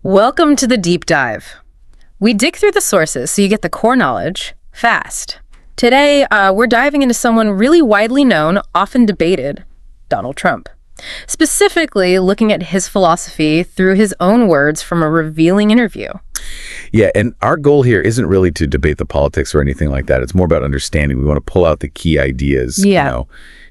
Welcome to the deep dive. We dig through the sources so you get the core knowledge fast. Today, we're diving into someone really widely known, often debated, Donald Trump. Specifically, looking at his philosophy through his own words from a revealing interview. Yeah, and our goal here isn't really to debate the politics or anything like that. It's more about understanding. We want to pull out the key ideas,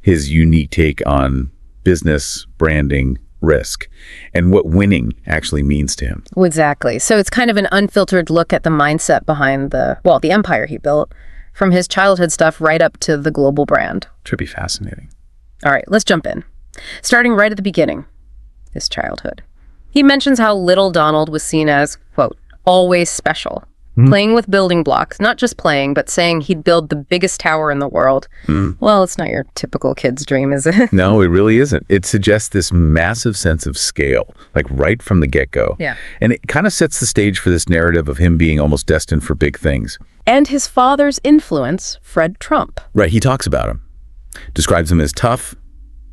his unique take on business, branding, risk, and what winning actually means to him. Exactly. So it's kind of an unfiltered look at the mindset behind the empire he built, from his childhood stuff right up to the global brand. Should be fascinating. All right, let's jump in. Starting right at the beginning, his childhood. He mentions how little Donald was seen as, quote, always special. Playing with building blocks, not just playing, but saying he'd build the biggest tower in the world. Well, it's not your typical kid's dream, is it? No, it really isn't. It suggests this massive sense of scale, like right from the get-go. Yeah. And it kind of sets the stage for this narrative of him being almost destined for big things. And his father's influence, Fred Trump. Right, he talks about him. Describes him as tough,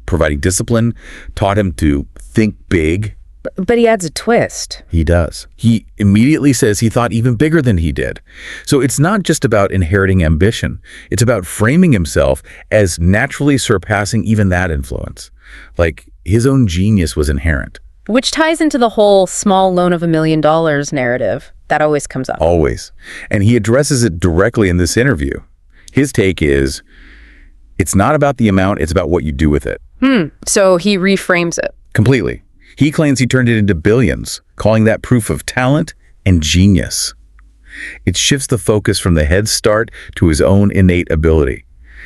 providing discipline, taught him to think big. But he adds a twist. He does. He immediately says he thought even bigger than he did. So it's not just about inheriting ambition. It's about framing himself as naturally surpassing even that influence. Like his own genius was inherent. Which ties into the whole small loan of $1 million narrative. That always comes up. Always. And he addresses it directly in this interview. His take is, it's not about the amount, it's about what you do with it. So he reframes it. Completely. He claims he turned it into billions, calling that proof of talent and genius. It shifts the focus from the head start to his own innate ability.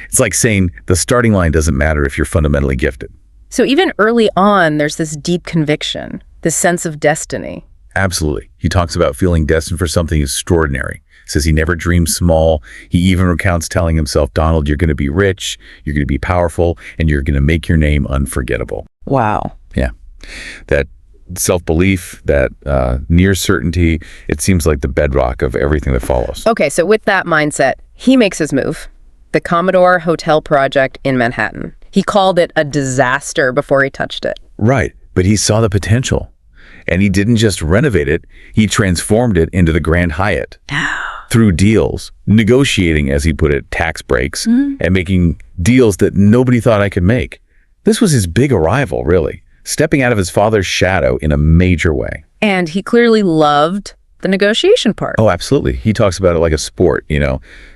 It's like saying the starting line doesn't matter if you're fundamentally gifted. So even early on, there's this deep conviction, this sense of destiny. Absolutely. He talks about feeling destined for something extraordinary. Says he never dreamed small. He even recounts telling himself, Donald, you're going to be rich, you're going to be powerful, and you're going to make your name unforgettable. Wow. Yeah. That self-belief, that near certainty, it seems like the bedrock of everything that follows. Okay, so with that mindset, he makes his move. The Commodore Hotel project in Manhattan. He called it a disaster before he touched it. Right, but he saw the potential. And he didn't just renovate it, he transformed it into the Grand Hyatt. Through deals, negotiating, as he put it, tax breaks, and making deals that nobody thought I could make. This was his big arrival, really. Stepping out of his father's shadow in a major way. And he clearly loved the negotiation part. Oh, absolutely. He talks about it like a sport,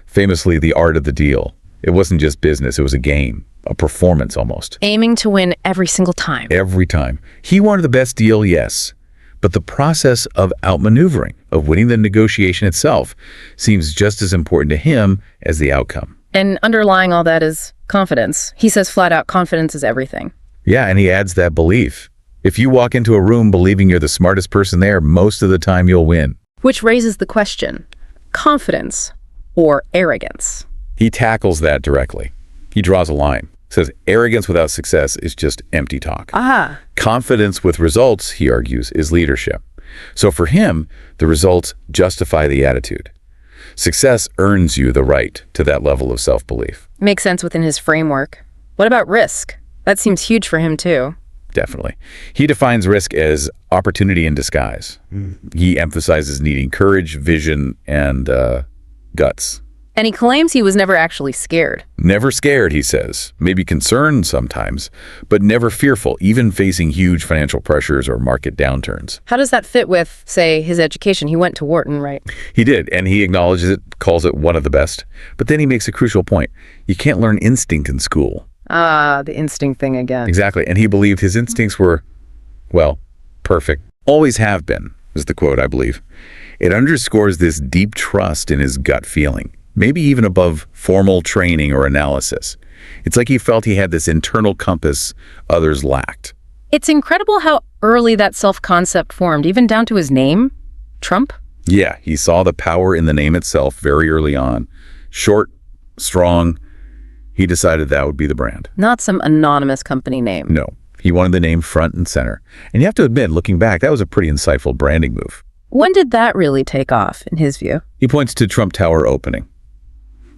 famously the art of the deal. It wasn't just business, it was a game, a performance almost. Aiming to win every single time. Every time. He wanted the best deal, yes. But the process of outmaneuvering, of winning the negotiation itself, seems just as important to him as the outcome. And underlying all that is confidence. He says flat out, confidence is everything. Yeah, and he adds that belief. If you walk into a room believing you're the smartest person there, most of the time you'll win. Which raises the question, confidence or arrogance? He tackles that directly. He draws a line. Says arrogance without success is just empty talk. Confidence with results, he argues, is leadership. So for him, the results justify the attitude. Success earns you the right to that level of self-belief. Makes sense within his framework. What about risk? That seems huge for him too. Definitely. He defines risk as opportunity in disguise. He emphasizes needing courage, vision, and guts. And he claims he was never actually scared. Never scared, he says. Maybe concerned sometimes, but never fearful, even facing huge financial pressures or market downturns. How does that fit with, say, his education? He went to Wharton, right? He did, and he acknowledges it, calls it one of the best. But then he makes a crucial point. You can't learn instinct in school. The instinct thing again. Exactly, and he believed his instincts were, perfect. Always have been, is the quote, I believe. It underscores this deep trust in his gut feeling. Maybe even above formal training or analysis. It's like he felt he had this internal compass others lacked. It's incredible how early that self-concept formed, even down to his name, Trump. Yeah, he saw the power in the name itself very early on. Short, strong, he decided that would be the brand. Not some anonymous company name. No, he wanted the name front and center. And you have to admit, looking back, that was a pretty insightful branding move. When did that really take off, in his view? He points to Trump Tower opening.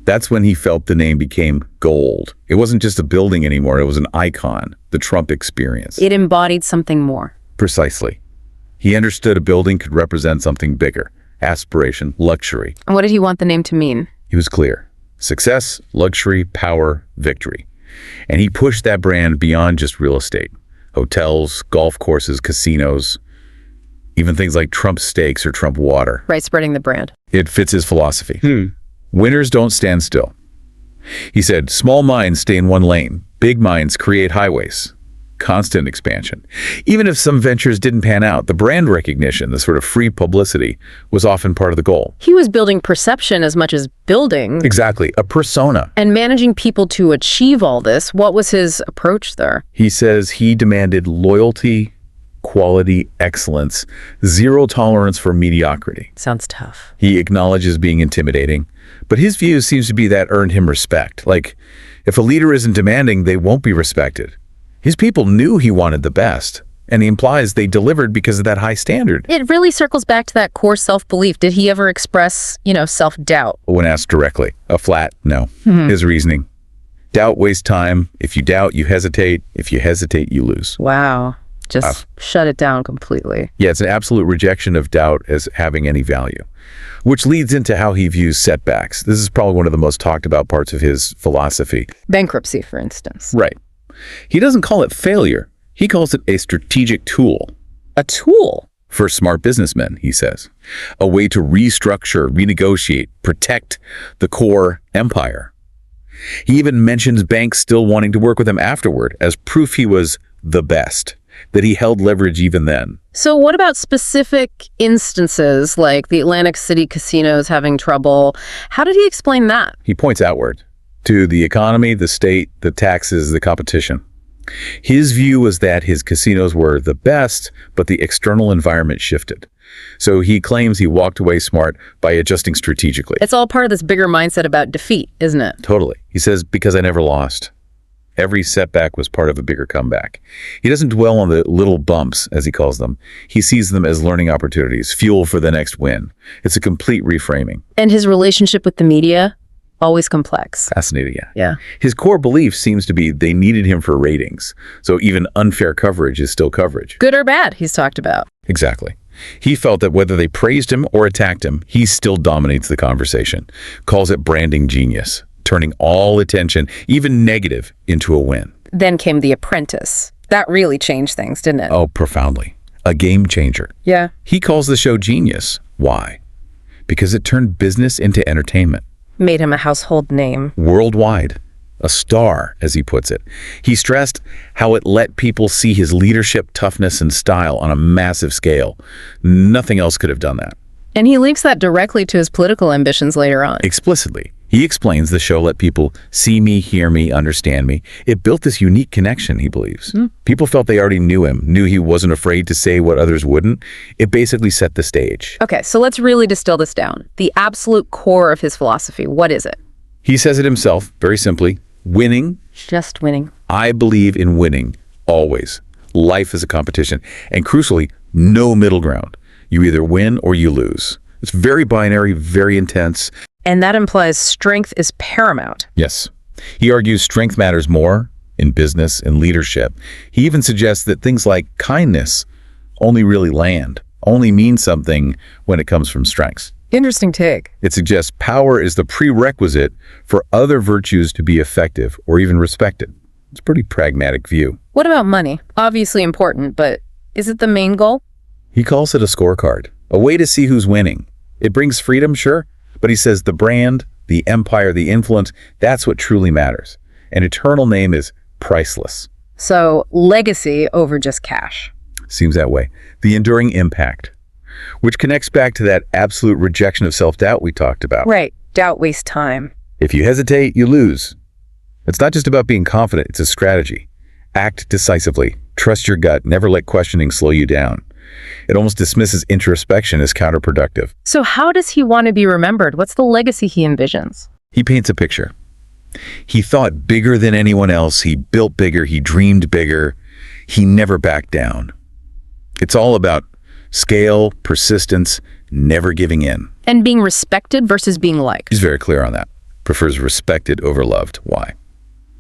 That's when he felt the name became gold. It wasn't just a building anymore, it was an icon, the Trump experience. It embodied something more. Precisely. He understood a building could represent something bigger, aspiration, luxury. And what did he want the name to mean? He was clear. Success, luxury, power, victory. And he pushed that brand beyond just real estate. Hotels, golf courses, casinos, even things like Trump steaks or Trump water. Right, spreading the brand. It fits his philosophy. Winners don't stand still. He said, small minds stay in one lane. Big minds create highways. Constant expansion. Even if some ventures didn't pan out, the brand recognition, the sort of free publicity, was often part of the goal. He was building perception as much as building. Exactly, a persona. And managing people to achieve all this. What was his approach there? He says he demanded loyalty, quality, excellence, zero tolerance for mediocrity. Sounds tough. He acknowledges being intimidating, but his view seems to be that earned him respect. Like, if a leader isn't demanding, they won't be respected. His people knew he wanted the best, and he implies they delivered because of that high standard. It really circles back to that core self-belief. Did he ever express, self-doubt? When asked directly, a flat no. His reasoning: doubt wastes time. If you doubt, you hesitate. If you hesitate, you lose. Wow. Just shut it down completely. Yeah, it's an absolute rejection of doubt as having any value, which leads into how he views setbacks. This is probably one of the most talked about parts of his philosophy. Bankruptcy, for instance. Right. He doesn't call it failure. He calls it a strategic tool. A tool? For smart businessmen, he says. A way to restructure, renegotiate, protect the core empire. He even mentions banks still wanting to work with him afterward as proof he was the best, that he held leverage even then. So what about specific instances like the Atlantic City casinos having trouble? How did he explain that? He points outward to the economy, the state, the taxes, the competition. His view was that his casinos were the best, but the external environment shifted. So he claims he walked away smart by adjusting strategically. It's all part of this bigger mindset about defeat, isn't it? Totally. He says, because I never lost. Every setback was part of a bigger comeback. He doesn't dwell on the little bumps, as he calls them. He sees them as learning opportunities, fuel for the next win. It's a complete reframing. And his relationship with the media? Always complex. Fascinating, yeah. Yeah. His core belief seems to be they needed him for ratings. So even unfair coverage is still coverage. Good or bad, he's talked about. Exactly. He felt that whether they praised him or attacked him, he still dominates the conversation. Calls it branding genius, turning all attention, even negative, into a win. Then came The Apprentice. That really changed things, didn't it? Oh, profoundly. A game changer. Yeah. He calls the show genius. Why? Because it turned business into entertainment. Made him a household name. Worldwide. A star, as he puts it. He stressed how it let people see his leadership, toughness, and style on a massive scale. Nothing else could have done that. And he links that directly to his political ambitions later on. Explicitly. He explains the show let people see me, hear me, understand me. It built this unique connection, he believes. People felt they already knew him, knew he wasn't afraid to say what others wouldn't. It basically set the stage. Okay, so let's really distill this down. The absolute core of his philosophy, what is it? He says it himself, very simply, winning. Just winning. I believe in winning, always. Life is a competition. And crucially, no middle ground. You either win or you lose. It's very binary, very intense. And that implies strength is paramount. Yes. He argues strength matters more in business and leadership. He even suggests that things like kindness only really land, only mean something when it comes from strengths. Interesting take. It suggests power is the prerequisite for other virtues to be effective or even respected. It's a pretty pragmatic view. What about money? Obviously important, but is it the main goal? He calls it a scorecard, a way to see who's winning. It brings freedom, sure, but he says the brand, the empire, the influence, that's what truly matters. An eternal name is priceless. So legacy over just cash. Seems that way. The enduring impact, which connects back to that absolute rejection of self-doubt we talked about. Right. Doubt wastes time. If you hesitate, you lose. It's not just about being confident, it's a strategy. Act decisively. Trust your gut. Never let questioning slow you down. It almost dismisses introspection as counterproductive. So how does he want to be remembered? What's the legacy he envisions? He paints a picture. He thought bigger than anyone else. He built bigger. He dreamed bigger. He never backed down. It's all about scale, persistence, never giving in. And being respected versus being liked. He's very clear on that. Prefers respected over loved. Why?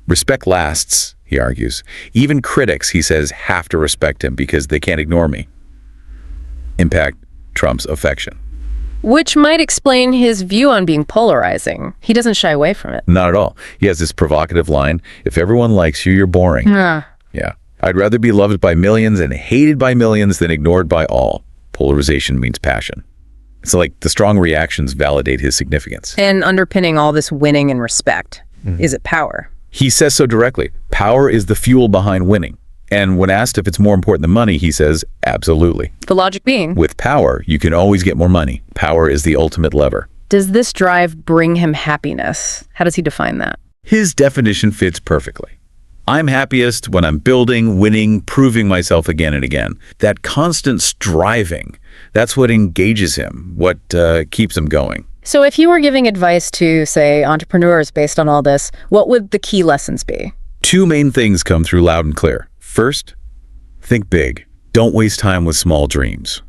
Respect lasts, he argues. Even critics, he says, have to respect him because they can't ignore me. Impact trumps affection. Which might explain his view on being polarizing. He doesn't shy away from it. Not at all. He has this provocative line, if everyone likes you, you're boring. Ah. Yeah. I'd rather be loved by millions and hated by millions than ignored by all. Polarization means passion. It's like the strong reactions validate his significance. And underpinning all this winning and respect, is it power? He says so directly. Power is the fuel behind winning. And when asked if it's more important than money, he says, absolutely. The logic being? With power, you can always get more money. Power is the ultimate lever. Does this drive bring him happiness? How does he define that? His definition fits perfectly. I'm happiest when I'm building, winning, proving myself again and again. That constant striving, that's what engages him, what keeps him going. So if you were giving advice to, say, entrepreneurs based on all this, what would the key lessons be? Two main things come through loud and clear. First, think big. Don't waste time with small dreams.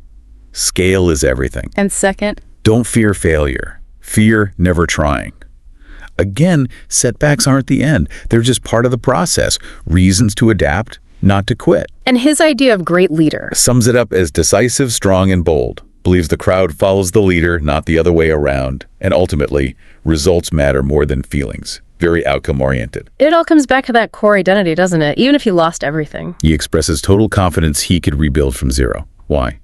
Scale is everything. And second? Don't fear failure. Fear never trying. Again, setbacks aren't the end. They're just part of the process. Reasons to adapt, not to quit. And his idea of great leader? Sums it up as decisive, strong, and bold. Believes the crowd follows the leader, not the other way around. And ultimately, results matter more than feelings. Very outcome-oriented. It all comes back to that core identity, doesn't it? Even if he lost everything. He expresses total confidence he could rebuild from zero. Why?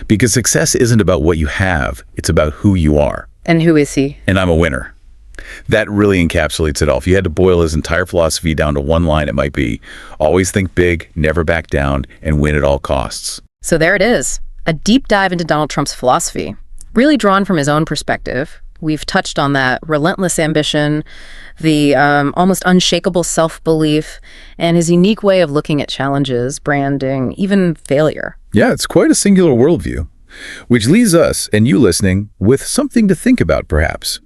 Because success isn't about what you have. It's about who you are. And who is he? And I'm a winner. That really encapsulates it all. If you had to boil his entire philosophy down to one line, it might be, always think big, never back down, and win at all costs. So there it is. A deep dive into Donald Trump's philosophy, really drawn from his own perspective. We've touched on that relentless ambition, the almost unshakable self-belief, and his unique way of looking at challenges, branding, even failure. Yeah, it's quite a singular worldview, which leaves us, and you listening, with something to think about, perhaps.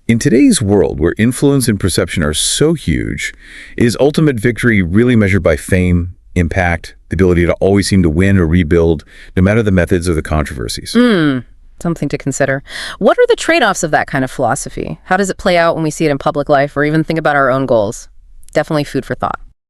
In today's world, where influence and perception are so huge, is ultimate victory really measured by fame, impact, the ability to always seem to win or rebuild, no matter the methods or the controversies? Something to consider. What are the trade-offs of that kind of philosophy? How does it play out when we see it in public life or even think about our own goals? Definitely food for thought.